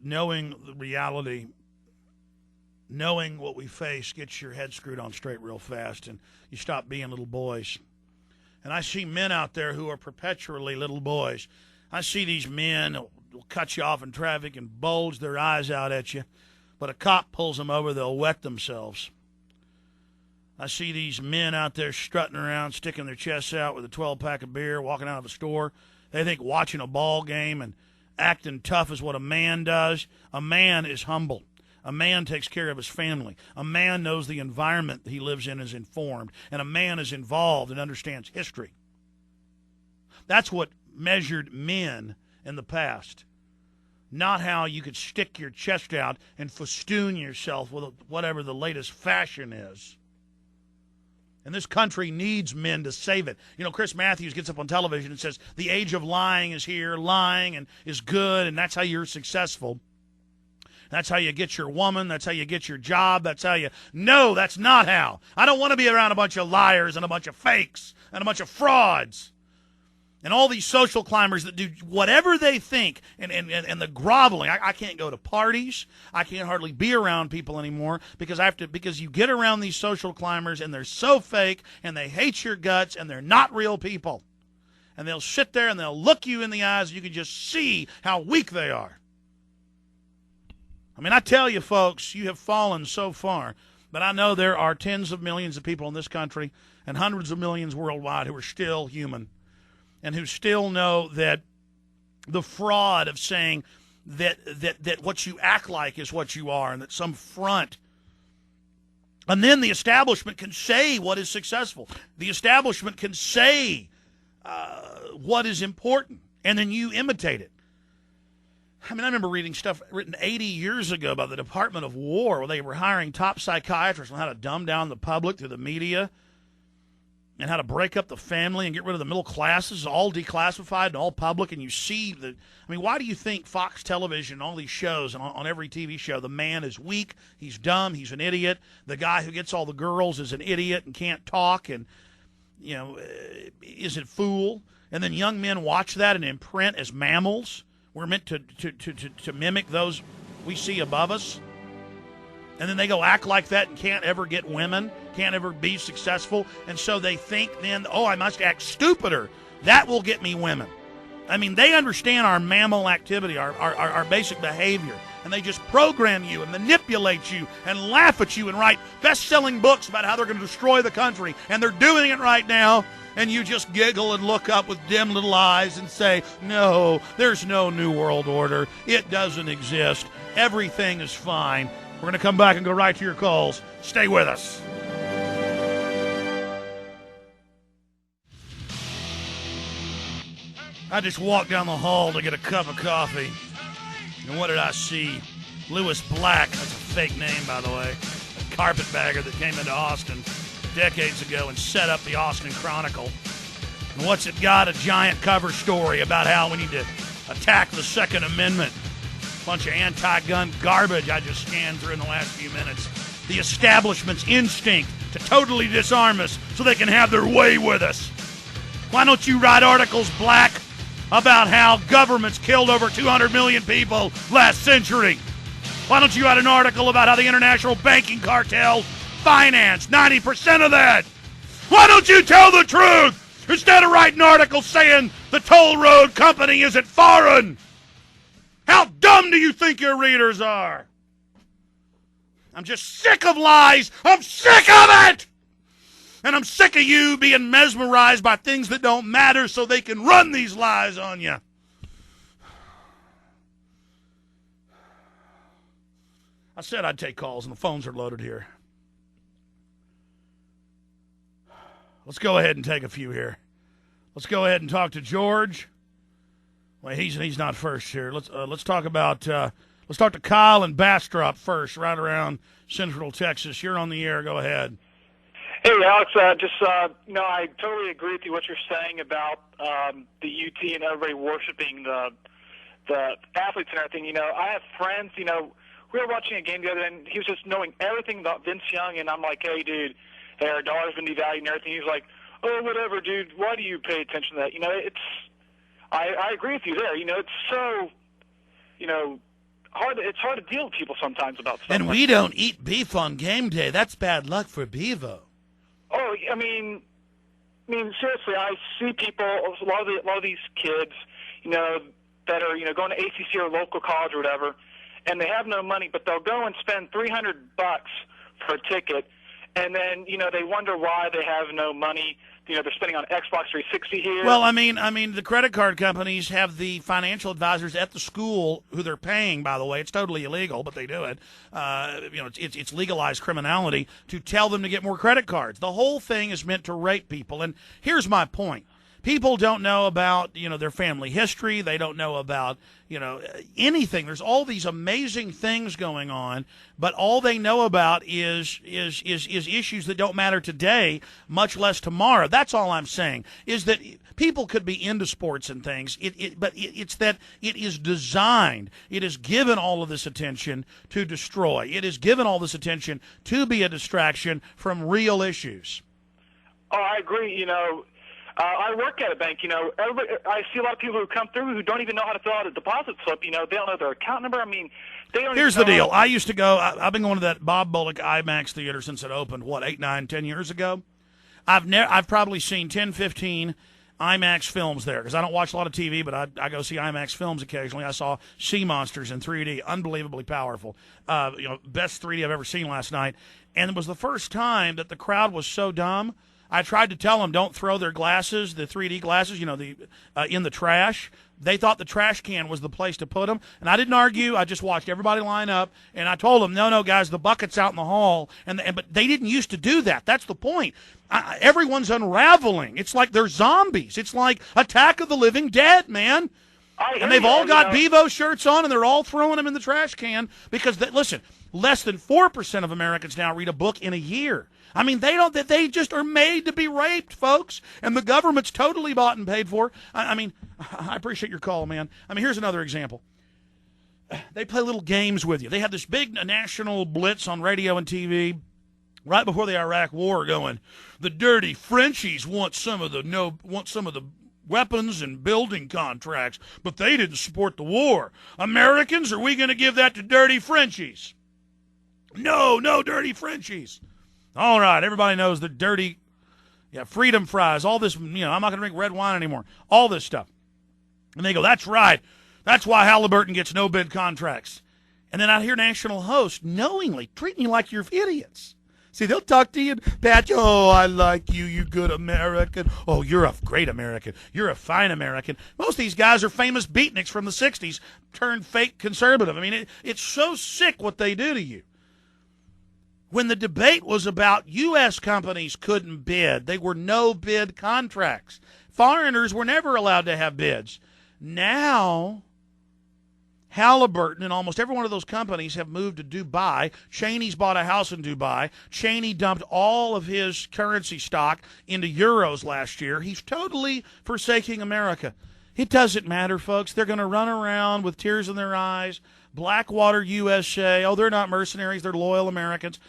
knowing the reality, knowing what we face gets your head screwed on straight real fast, and you stop being little boys. And I see men out there who are perpetually little boys. I see these men will cut you off in traffic and bulge their eyes out at you, but a cop pulls them over, they'll wet themselves. I see these men out there strutting around, sticking their chests out with a 12-pack of beer, walking out of a store. They think watching a ball game and acting tough is what a man does. A man is humble. A man takes care of his family. A man knows the environment he lives in is informed. And a man is involved and understands history. That's what measured men in the past. Not how you could stick your chest out and festoon yourself with whatever the latest fashion is. And this country needs men to save it. You know, Chris Matthews gets up on television and says, the age of lying is here, lying and is good, and that's how you're successful. That's how you get your woman. That's how you get your job. That's how you... No, that's not how. I don't want to be around a bunch of liars and a bunch of fakes and a bunch of frauds. And all these social climbers that do whatever they think, and the groveling. I can't go to parties. I can't hardly be around people anymore because you get around these social climbers and they're so fake and they hate your guts and they're not real people. And they'll sit there and they'll look you in the eyes and you can just see how weak they are. I mean, I tell you, folks, you have fallen so far, but I know there are tens of millions of people in this country and hundreds of millions worldwide who are still human. And who still know that the fraud of saying that what you act like is what you are and that some front. And then the establishment can say what is successful. The establishment can say what is important, and then you imitate it. I mean, I remember reading stuff written 80 years ago by the Department of War where they were hiring top psychiatrists on how to dumb down the public through the media, and how to break up the family and get rid of the middle classes, all declassified and all public. And you see the, I mean, why do you think Fox Television, all these shows, and on every TV show, the man is weak, he's dumb, he's an idiot. The guy who gets all the girls is an idiot and can't talk and, you know, is a fool. And then young men watch that and imprint as mammals. We're meant to mimic those we see above us. And then they go act like that and can't ever get women, can't ever be successful. And so they think then, oh, I must act stupider. That will get me women. I mean, they understand our mammal activity, our basic behavior. And they just program you and manipulate you and laugh at you and write best-selling books about how they're going to destroy the country. And they're doing it right now. And you just giggle and look up with dim little eyes and say, no, there's no New World Order. It doesn't exist. Everything is fine. We're going to come back and go right to your calls. Stay with us. I just walked down the hall to get a cup of coffee. And what did I see? Lewis Black, that's a fake name, by the way, a carpetbagger that came into Austin decades ago and set up the Austin Chronicle. And what's it got? A giant cover story about how we need to attack the Second Amendment. Bunch of anti-gun garbage I just scanned through in the last few minutes. The establishment's instinct to totally disarm us so they can have their way with us. Why don't you write articles, Black, about how governments killed over 200 million people last century? Why don't you write an article about how the international banking cartel financed 90% of that? Why don't you tell the truth instead of writing articles saying the toll road company isn't foreign? How dumb do you think your readers are? I'm just sick of lies. I'm sick of it! And I'm sick of you being mesmerized by things that don't matter so they can run these lies on you. I said I'd take calls, and the phones are loaded here. Let's go ahead and take a few here. Let's go ahead and talk to George. Well, he's not first here. Let's talk about let's talk to Kyle and Bastrop first, right around Central Texas. You're on the air. Go ahead. Hey, Alex. I totally agree with you what you're saying about the UT and everybody worshiping the athletes and everything. You know, I have friends. You know, we were watching a game the other day, and he was just knowing everything about Vince Young, and I'm like, hey, dude, our dollar's been devalued and everything. He's like, oh, whatever, dude. Why do you pay attention to that? You know, I agree with you there. You know, it's so, you know, It's hard to deal with people sometimes about stuff. And we don't eat beef on game day. That's bad luck for Bevo. Oh, I mean, seriously, I see people. A lot of these kids, that are going to ACC or local college or whatever, and they have no money, but they'll go and spend $300 for a ticket, and then they wonder why they have no money. They're spending on Xbox 360 here. Well, I mean, the credit card companies have the financial advisors at the school who they're paying. By the way, it's totally illegal, but they do it. It's legalized criminality to tell them to get more credit cards. The whole thing is meant to rape people. And here's my point. People don't know about, their family history. They don't know about, anything. There's all these amazing things going on, but all they know about is issues that don't matter today, much less tomorrow. That's all I'm saying, is that people could be into sports and things, but it's that it is designed. It is given all of this attention to destroy. It is given all this attention to be a distraction from real issues. Oh, I agree, I work at a bank. I see a lot of people who come through who don't even know how to fill out a deposit slip. They don't know their account number. I mean, they don't. Here's the deal. I used to go. I've been going to that Bob Bullock IMAX theater since it opened. 8, 9, 10 years ago. I've probably seen 10, 15 IMAX films there because I don't watch a lot of TV, but I go see IMAX films occasionally. I saw Sea Monsters in 3D, unbelievably powerful. Best 3D I've ever seen last night, and it was the first time that the crowd was so dumb. I tried to tell them don't throw their glasses, the 3D glasses, in the trash. They thought the trash can was the place to put them. And I didn't argue. I just watched everybody line up. And I told them, no, guys, the bucket's out in the hall. But they didn't used to do that. That's the point. Everyone's unraveling. It's like they're zombies. It's like Attack of the Living Dead, man. And they've all got Bevo shirts on, and they're all throwing them in the trash can because, listen, less than 4% of Americans now read a book in a year. I mean, they just are made to be raped, folks, and the government's totally bought and paid for. I appreciate your call, man. Here's another example. They play little games with you. They have this big national blitz on radio and TV right before the Iraq War going, the dirty Frenchies want some of the weapons and building contracts, but they didn't support the war. Americans, are we going to give that to dirty Frenchies? No, dirty Frenchies. All right, everybody knows the dirty, freedom fries, all this, I'm not going to drink red wine anymore, all this stuff. And they go, that's right. That's why Halliburton gets no-bid contracts. And then I hear national hosts knowingly treating you like you're idiots. See, they'll talk to you and pat you. Oh, I like you, you good American. Oh, you're a great American. You're a fine American. Most of these guys are famous beatniks from the 60s turned fake conservative. It's so sick what they do to you. When the debate was about U.S. companies couldn't bid, they were no-bid contracts. Foreigners were never allowed to have bids. Now, Halliburton and almost every one of those companies have moved to Dubai. Cheney's bought a house in Dubai. Cheney dumped all of his currency stock into euros last year. He's totally forsaking America. It doesn't matter, folks. They're going to run around with tears in their eyes. Blackwater USA. Oh, they're not mercenaries. They're loyal Americans.